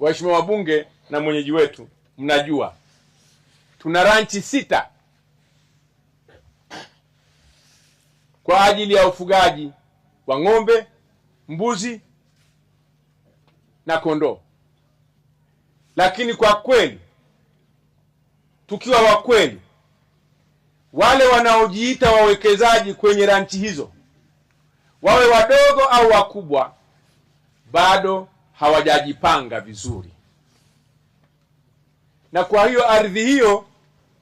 waheshimiwa wabunge na mwenyeji wetu, mnajua tuna ranchi 6 kwa ajili ya ufugaji wa ng'ombe, mbuzi na kondoo. Lakini kwa kweli, tukiwa wa kweli, wale wanaojiita wawekezaji kwenye ranchi hizo, wawe wadogo au wakubwa, bado hawajajipanga vizuri. Na kwa hiyo ardhi hiyo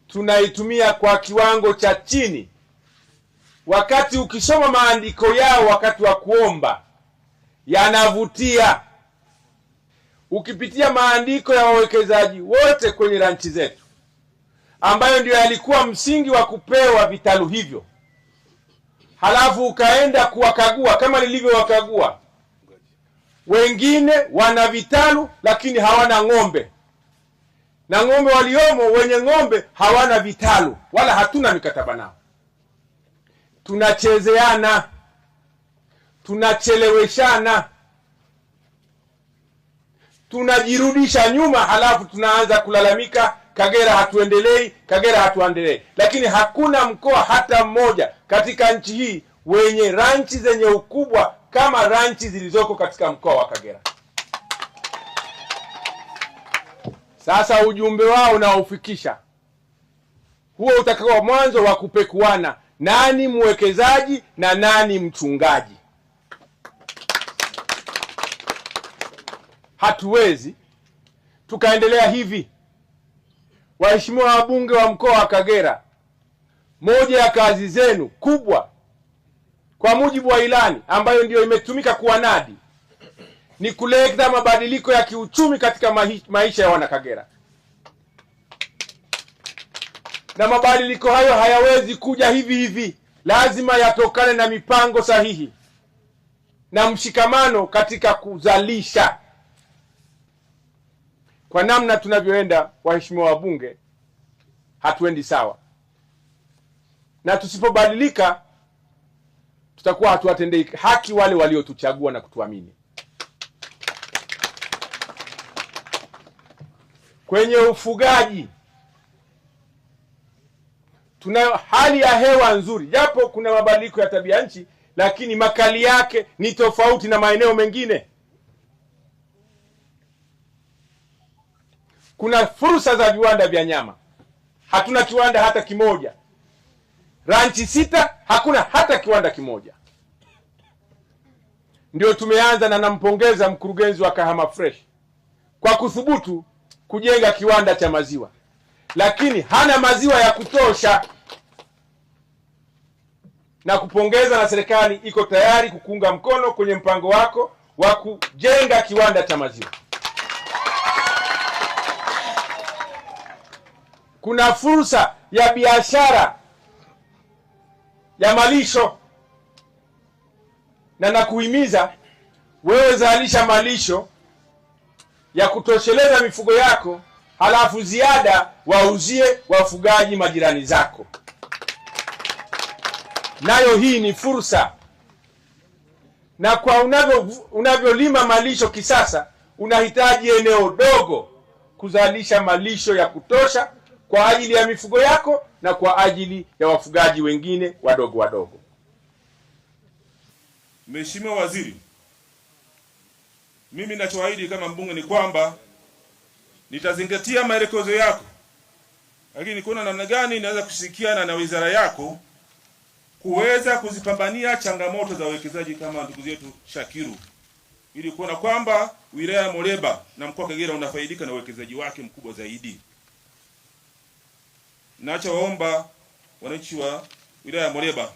tunaitumia kwa kiwango cha chini. Wakati ukisoma maandiko yao wakati wa kuomba, yanavutia. Ukipitia maandiko ya wawekezaji wote kwenye ranchi zetu, ambayo ndio yalikuwa msingi wa kupewa vitalu hivyo, halafu ukaenda kuwakagua kama nilivyowakagua, wengine wana vitalu lakini hawana ng'ombe, na ng'ombe waliomo wenye ng'ombe hawana vitalu, wala hatuna mikataba nao. Tunachezeana, tunacheleweshana, tunajirudisha nyuma, halafu tunaanza kulalamika, Kagera hatuendelei, Kagera hatuendelei. Lakini hakuna mkoa hata mmoja katika nchi hii wenye ranchi zenye ukubwa kama ranchi zilizoko katika mkoa wa Kagera. Sasa ujumbe wao na ufikisha huo utakuwa mwanzo wa kupekuana, nani mwekezaji na nani mchungaji. Hatuwezi tukaendelea hivi. Waheshimiwa wabunge wa mkoa wa Kagera, moja ya kazi zenu kubwa kwa mujibu wa ilani ambayo ndio imetumika kuwanadi ni kuleta mabadiliko ya kiuchumi katika maisha ya Wanakagera. Na mabadiliko hayo hayawezi kuja hivi hivi, lazima yatokane na mipango sahihi na mshikamano katika kuzalisha. Kwa namna tunavyoenda, waheshimiwa wabunge, hatuendi sawa, na tusipobadilika tutakuwa hatuwatendei haki wale waliotuchagua na kutuamini. Kwenye ufugaji tunayo hali ya hewa nzuri, japo kuna mabadiliko ya tabia nchi, lakini makali yake ni tofauti na maeneo mengine. Kuna fursa za viwanda vya nyama, hatuna kiwanda hata kimoja. Ranchi 6 hakuna hata kiwanda kimoja. Ndio tumeanza, na nampongeza mkurugenzi wa Kahama Fresh kwa kuthubutu kujenga kiwanda cha maziwa, lakini hana maziwa ya kutosha. Na kupongeza na serikali iko tayari kukuunga mkono kwenye mpango wako wa kujenga kiwanda cha maziwa. Kuna fursa ya biashara ya malisho, na nakuhimiza wewe zalisha malisho ya kutosheleza mifugo yako, halafu ziada wauzie wafugaji majirani zako. Nayo hii ni fursa. Na kwa unavyolima malisho kisasa, unahitaji eneo dogo kuzalisha malisho ya kutosha kwa ajili ya mifugo yako na kwa ajili ya wafugaji wengine wadogo wadogo. Mheshimiwa Waziri, mimi ninachoahidi kama mbunge ni kwamba nitazingatia maelekezo yako, lakini kuna namna gani naweza kushirikiana na wizara yako kuweza kuzipambania changamoto za uwekezaji kama ndugu zetu Shakiru, ili kuona kwamba wilaya ya Muleba na mkoa wa Kagera unafaidika na uwekezaji wake mkubwa zaidi. Nachoomba wananchi wa wilaya ya Muleba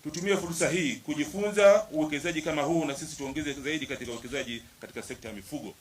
tutumie fursa hii kujifunza uwekezaji kama huu, na sisi tuongeze zaidi katika uwekezaji katika sekta ya mifugo.